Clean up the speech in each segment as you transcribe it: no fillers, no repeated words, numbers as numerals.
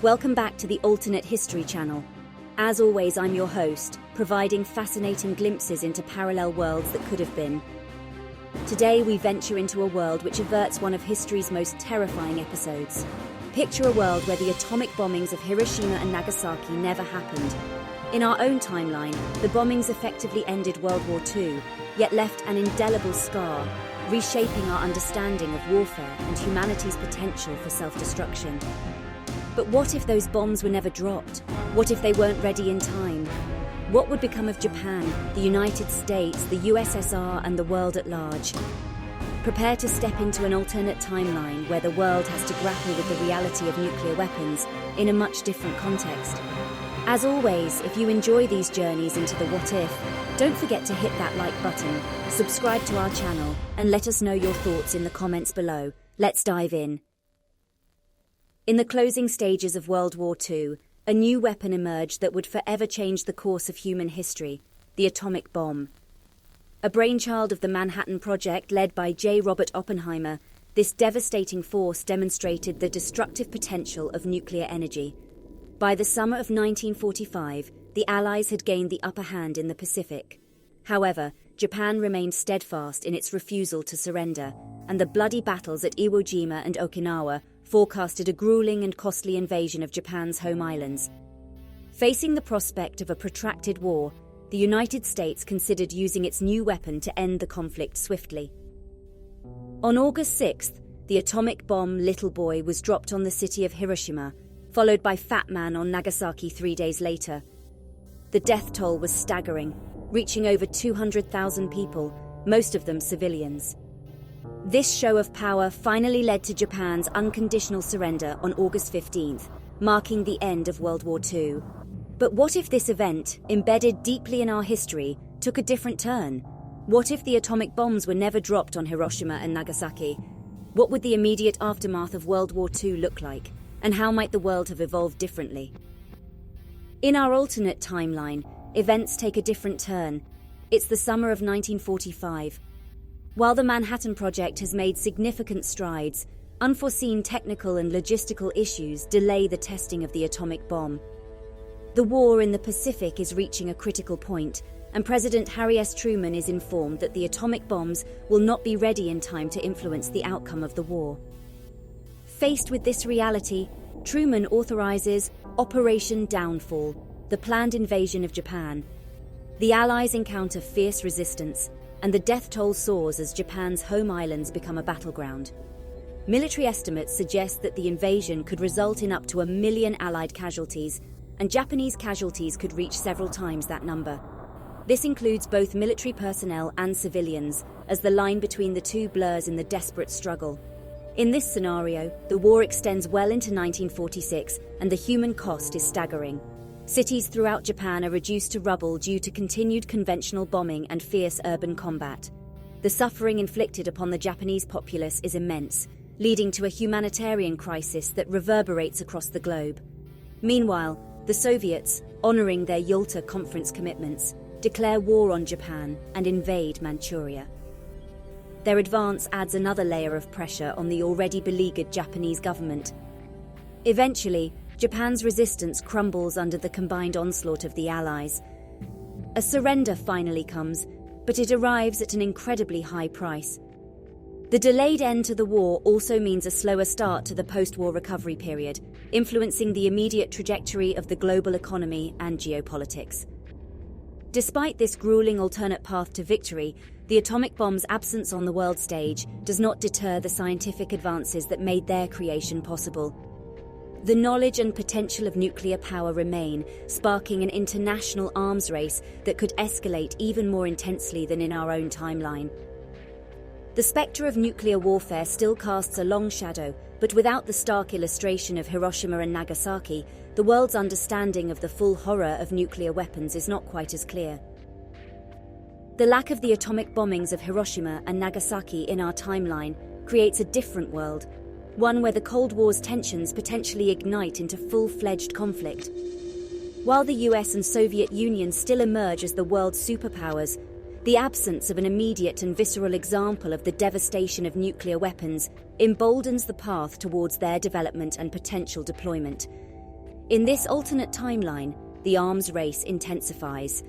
Welcome back to the Alternate History channel. As always, I'm your host, providing fascinating glimpses into parallel worlds that could have been. Today, we venture into a world which averts one of history's most terrifying episodes. Picture a world where the atomic bombings of Hiroshima and Nagasaki never happened. In our own timeline, the bombings effectively ended World War II, yet left an indelible scar, reshaping our understanding of warfare and humanity's potential for self-destruction. But what if those bombs were never dropped? What if they weren't ready in time? What would become of Japan, the United States, the USSR, and the world at large? Prepare to step into an alternate timeline where the world has to grapple with the reality of nuclear weapons in a much different context. As always, if you enjoy these journeys into the what if, don't forget to hit that like button, subscribe to our channel, and let us know your thoughts in the comments below. Let's dive in. In the closing stages of World War II, a new weapon emerged that would forever change the course of human history: the atomic bomb. A brainchild of the Manhattan Project led by J. Robert Oppenheimer, this devastating force demonstrated the destructive potential of nuclear energy. By the summer of 1945, the Allies had gained the upper hand in the Pacific. However, Japan remained steadfast in its refusal to surrender, and the bloody battles at Iwo Jima and Okinawa forecasted a grueling and costly invasion of Japan's home islands. Facing the prospect of a protracted war, the United States considered using its new weapon to end the conflict swiftly. On August 6th, the atomic bomb Little Boy was dropped on the city of Hiroshima, followed by Fat Man on Nagasaki 3 days later. The death toll was staggering, reaching over 200,000 people, most of them civilians. This show of power finally led to Japan's unconditional surrender on August 15th, marking the end of World War II. But what if this event, embedded deeply in our history, took a different turn? What if the atomic bombs were never dropped on Hiroshima and Nagasaki? What would the immediate aftermath of World War II look like? And how might the world have evolved differently? In our alternate timeline, events take a different turn. It's the summer of 1945. While the Manhattan Project has made significant strides, unforeseen technical and logistical issues delay the testing of the atomic bomb. The war in the Pacific is reaching a critical point, and President Harry S. Truman is informed that the atomic bombs will not be ready in time to influence the outcome of the war. Faced with this reality, Truman authorizes Operation Downfall, the planned invasion of Japan. The Allies encounter fierce resistance, and the death toll soars as Japan's home islands become a battleground. Military estimates suggest that the invasion could result in up to 1 million Allied casualties, and Japanese casualties could reach several times that number. This includes both military personnel and civilians, as the line between the two blurs in the desperate struggle. In this scenario, the war extends well into 1946, and the human cost is staggering. Cities throughout Japan are reduced to rubble due to continued conventional bombing and fierce urban combat. The suffering inflicted upon the Japanese populace is immense, leading to a humanitarian crisis that reverberates across the globe. Meanwhile, the Soviets, honoring their Yalta Conference commitments, declare war on Japan and invade Manchuria. Their advance adds another layer of pressure on the already beleaguered Japanese government. Eventually, Japan's resistance crumbles under the combined onslaught of the Allies. A surrender finally comes, but it arrives at an incredibly high price. The delayed end to the war also means a slower start to the post-war recovery period, influencing the immediate trajectory of the global economy and geopolitics. Despite this grueling alternate path to victory, the atomic bomb's absence on the world stage does not deter the scientific advances that made their creation possible. The knowledge and potential of nuclear power remain, sparking an international arms race that could escalate even more intensely than in our own timeline. The spectre of nuclear warfare still casts a long shadow, but without the stark illustration of Hiroshima and Nagasaki, the world's understanding of the full horror of nuclear weapons is not quite as clear. The lack of the atomic bombings of Hiroshima and Nagasaki in our timeline creates a different world, one where the Cold War's tensions potentially ignite into full-fledged conflict. While the US and Soviet Union still emerge as the world's superpowers, the absence of an immediate and visceral example of the devastation of nuclear weapons emboldens the path towards their development and potential deployment. In this alternate timeline, the arms race intensifies.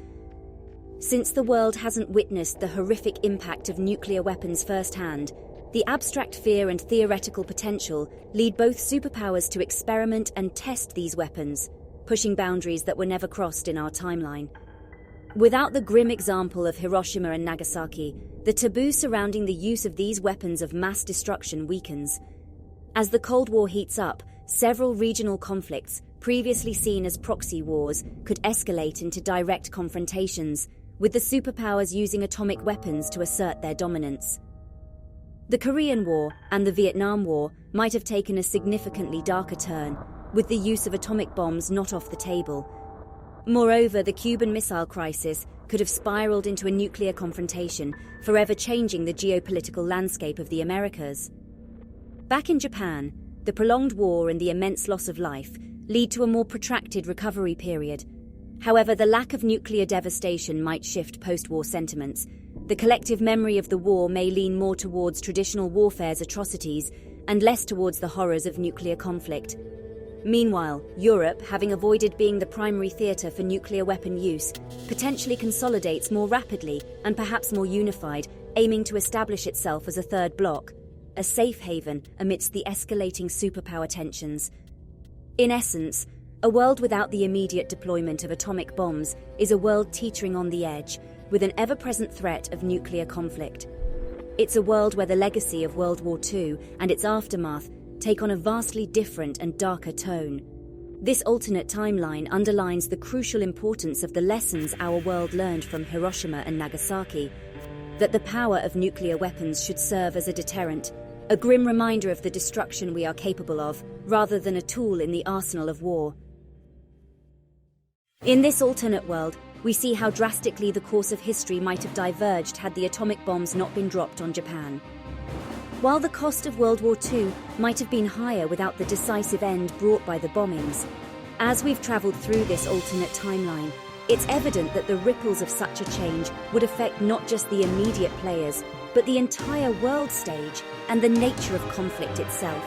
Since the world hasn't witnessed the horrific impact of nuclear weapons firsthand, the abstract fear and theoretical potential lead both superpowers to experiment and test these weapons, pushing boundaries that were never crossed in our timeline. Without the grim example of Hiroshima and Nagasaki, the taboo surrounding the use of these weapons of mass destruction weakens. As the Cold War heats up, several regional conflicts, previously seen as proxy wars, could escalate into direct confrontations, with the superpowers using atomic weapons to assert their dominance. The Korean War and the Vietnam War might have taken a significantly darker turn, with the use of atomic bombs not off the table. Moreover, the Cuban Missile Crisis could have spiraled into a nuclear confrontation, forever changing the geopolitical landscape of the Americas. Back in Japan, the prolonged war and the immense loss of life lead to a more protracted recovery period. However, the lack of nuclear devastation might shift post-war sentiments. The collective memory of the war may lean more towards traditional warfare's atrocities and less towards the horrors of nuclear conflict. Meanwhile, Europe, having avoided being the primary theatre for nuclear weapon use, potentially consolidates more rapidly and perhaps more unified, aiming to establish itself as a third bloc, a safe haven amidst the escalating superpower tensions. In essence, a world without the immediate deployment of atomic bombs is a world teetering on the edge, with an ever-present threat of nuclear conflict. It's a world where the legacy of World War II and its aftermath take on a vastly different and darker tone. This alternate timeline underlines the crucial importance of the lessons our world learned from Hiroshima and Nagasaki, that the power of nuclear weapons should serve as a deterrent, a grim reminder of the destruction we are capable of, rather than a tool in the arsenal of war. In this alternate world, we see how drastically the course of history might have diverged had the atomic bombs not been dropped on Japan. While the cost of World War II might have been higher without the decisive end brought by the bombings, as we've travelled through this alternate timeline, it's evident that the ripples of such a change would affect not just the immediate players, but the entire world stage and the nature of conflict itself.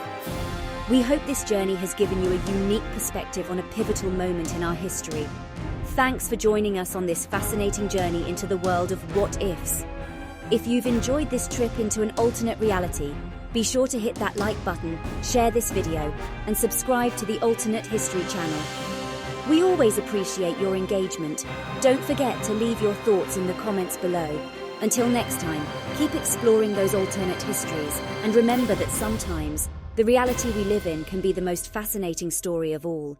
We hope this journey has given you a unique perspective on a pivotal moment in our history. Thanks for joining us on this fascinating journey into the world of what-ifs. If you've enjoyed this trip into an alternate reality, be sure to hit that like button, share this video, and subscribe to the Alternate History channel. We always appreciate your engagement. Don't forget to leave your thoughts in the comments below. Until next time, keep exploring those alternate histories, and remember that sometimes the reality we live in can be the most fascinating story of all.